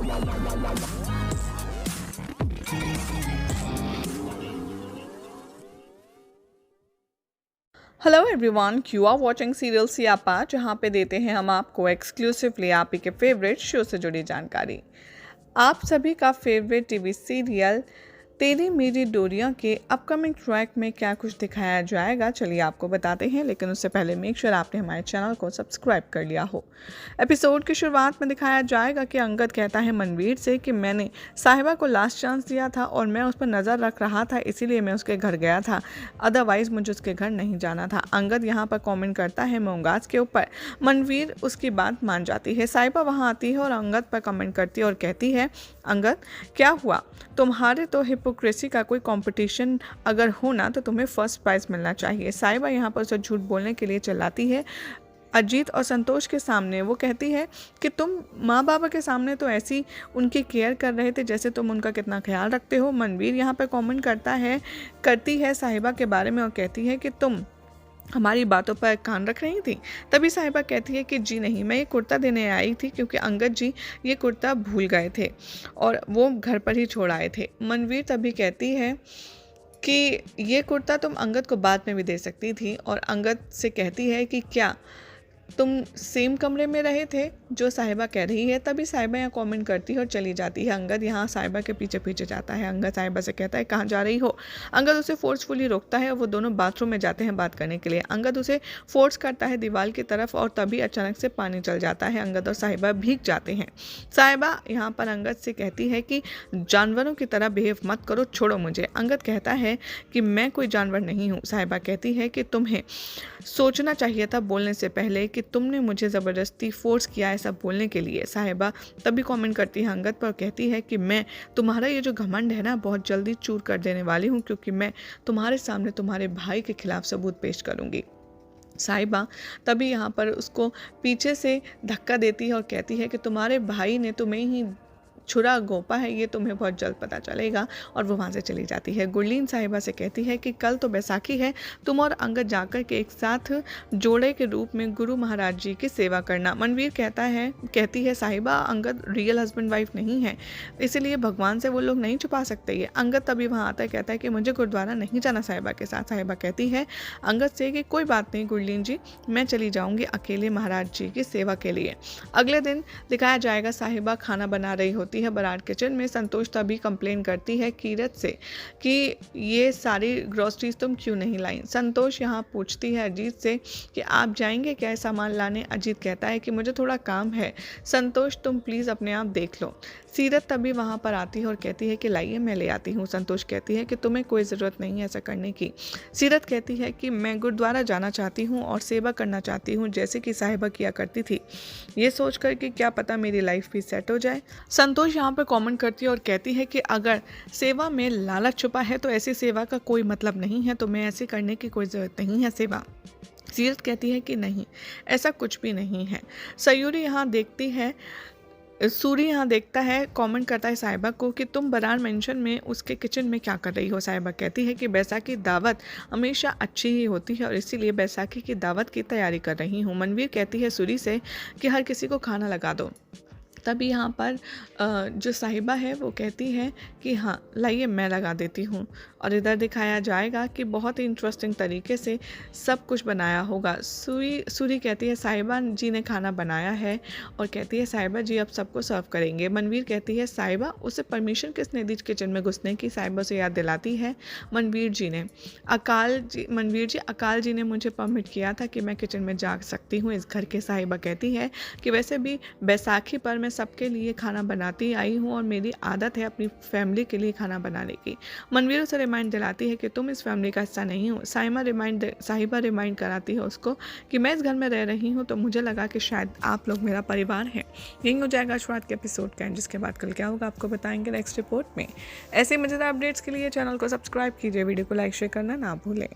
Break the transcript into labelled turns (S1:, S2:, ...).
S1: Hello everyone, you are watching serial Siyapa, जहां पे देते हैं हम आपको एक्सक्लूसिवली आप ही के फेवरेट शो से जुड़ी जानकारी। आप सभी का फेवरेट टीवी सीरियल तेरी मेरी डोरियां के अपकमिंग ट्रैक में क्या कुछ दिखाया जाएगा, चलिए आपको बताते हैं। लेकिन उससे पहले मेक श्योर आपने हमारे चैनल को सब्सक्राइब कर लिया हो। एपिसोड की शुरुआत में दिखाया जाएगा कि अंगद कहता है मनवीर से कि मैंने साहिबा को लास्ट चांस दिया था और मैं उस पर नज़र रख रहा था, इसीलिए मैं उसके घर गया था, अदरवाइज़ मुझे उसके घर नहीं जाना था। अंगद यहाँ पर कॉमेंट करता है मोमगाज के ऊपर। मनवीर उसकी बात मान जाती है। साहिबा वहाँ आती है और अंगद पर कमेंट करती है और कहती है, अंगद क्या हुआ, तुम्हारे तो हिपोक्रेसी का कोई कंपटीशन अगर हो ना तो तुम्हें फर्स्ट प्राइज़ मिलना चाहिए। साहिबा यहाँ पर उसे झूठ बोलने के लिए चिल्लाती है अजीत और संतोष के सामने। वो कहती है कि तुम माँ बाबा के सामने तो ऐसी उनकी केयर कर रहे थे जैसे तुम उनका कितना ख्याल रखते हो। मनवीर यहाँ पर कमेंट करती है साहिबा के बारे में और कहती है कि तुम हमारी बातों पर कान रख रही थी। तभी साहिबा कहती है कि जी नहीं, मैं ये कुर्ता देने आई थी क्योंकि अंगद जी ये कुर्ता भूल गए थे और वो घर पर ही छोड़ आए थे। मनवीर तभी कहती है कि ये कुर्ता तुम अंगद को बाद में भी दे सकती थी और अंगद से कहती है कि क्या तुम सेम कमरे में रहे थे, जो साहिबा कह रही है। तभी साहिबा यहाँ कमेंट करती है और चली जाती है। अंगद यहाँ साहिबा के पीछे पीछे जाता है। अंगद साहिबा से कहता है कहाँ जा रही हो। अंगद उसे फोर्सफुली रोकता है और वो दोनों बाथरूम में जाते हैं बात करने के लिए। अंगद उसे फोर्स करता है दीवार की तरफ और तभी अचानक से पानी चल जाता है। अंगद और साहिबा भीग जाते हैं। साहिबा यहाँ पर अंगद से कहती है कि जानवरों की तरह बिहेव मत करो, छोड़ो मुझे। अंगद कहता है कि मैं कोई जानवर नहीं हूँ। साहिबा कहती है कि तुम्हें सोचना चाहिए था बोलने से पहले कि तुमने मुझे ज़बरदस्ती फोर्स किया ऐसा बोलने के लिए। साहिबा तभी कमेंट करती है अंगद पर, कहती है कि मैं तुम्हारा ये जो घमंड है ना बहुत जल्दी चूर कर देने वाली हूँ, क्योंकि मैं तुम्हारे सामने तुम्हारे भाई के खिलाफ सबूत पेश करूँगी। साहिबा तभी यहाँ पर उसको पीछे से धक्का देती है और कहती है कि तुम्हारे भाई ने तुम्हें ही छुरा गोपा है, ये तुम्हें बहुत जल्द पता चलेगा, और वो वहाँ से चली जाती है। गुरलीन साहिबा से कहती है कि कल तो बैसाखी है, तुम और अंगद जाकर के एक साथ जोड़े के रूप में गुरु महाराज जी की सेवा करना। मनवीर कहती है साहिबा अंगद रियल हस्बैंड वाइफ नहीं है, इसीलिए भगवान से वो लोग नहीं छुपा सकते। ये अंगद तभी वहाँ आता है, कहता है कि मुझे गुरुद्वारा नहीं जाना साहिबा के साथ। साहिबा कहती है अंगद से कि कोई बात नहीं गुरलीन जी, मैं चली जाऊँगी अकेले महाराज जी की सेवा के लिए। अगले दिन दिखाया जाएगा साहिबा खाना बना रही होती है बराड़ किचन में। संतोष तभी कंप्लेन करती है कीरत से कि ये सारी ग्रोसरीज तुम क्यों नहीं लाई। संतोष यहाँ पूछती है अजीत से कि आप जाएंगे क्या सामान लाने। अजीत कहता है कि मुझे थोड़ा काम है, संतोष तुम प्लीज़ अपने आप देख लो। सीरत तभी वहाँ पर आती है और कहती है कि लाइए मैं ले आती हूँ। संतोष कहती है कि तुम्हें कोई ज़रूरत नहीं है ऐसा करने की। सीरत कहती है कि मैं गुरुद्वारा जाना चाहती हूँ और सेवा करना चाहती हूँ जैसे कि साहिबा किया करती थी, ये सोच कर कि क्या पता मेरी लाइफ भी सेट हो जाए। संतोष यहाँ पर कमेंट करती है और कहती है कि अगर सेवा में लालच छुपा है तो ऐसी सेवा का कोई मतलब नहीं है, तो मैं ऐसे करने की कोई ज़रूरत नहीं है सेवा। सीरत कहती है कि नहीं, ऐसा कुछ भी नहीं है। सूरी यहाँ देखता है, कमेंट करता है साहिबा को कि तुम बराड़ मेंशन में उसके किचन में क्या कर रही हो। साहिबा कहती है कि बैसाखी दावत हमेशा अच्छी ही होती है और इसीलिए बैसाखी की दावत की तैयारी कर रही हूँ। मनवीर कहती है सूरी से कि हर किसी को खाना लगा दो। तभी यहाँ पर जो साहिबा है वो कहती है कि हाँ लाइए मैं लगा देती हूँ। और इधर दिखाया जाएगा कि बहुत ही इंटरेस्टिंग तरीके से सब कुछ बनाया होगा। सूरी कहती है साहिबा जी ने खाना बनाया है और कहती है साहिबा जी अब सबको सर्व करेंगे। मनवीर कहती है साहिबा उसे परमिशन किसने दी किचन में घुसने की। साहिबा से याद दिलाती है मनवीर जी अकाल जी ने मुझे परमिट किया था कि मैं किचन में जा सकती हूँ इस घर के। साहिबा कहती है कि वैसे भी बैसाखी पर मैं सबके लिए खाना बनाती आई हूँ और मेरी आदत है अपनी फैमिली के लिए खाना बनाने की। मनवीर उसे रिमाइंड दिलाती है कि तुम इस फैमिली का हिस्सा नहीं हो। साहिबा रिमाइंड कराती है उसको कि मैं इस घर में रह रही हूँ तो मुझे लगा कि शायद आप लोग मेरा परिवार हैं। यही हो जाएगा आज रात के एपिसोड का, जिसके बाद कल क्या होगा आपको बताएंगे नेक्स्ट रिपोर्ट में। ऐसे मजेदार अपडेट्स के लिए चैनल को सब्सक्राइब कीजिए, वीडियो को लाइक शेयर करना ना भूलें।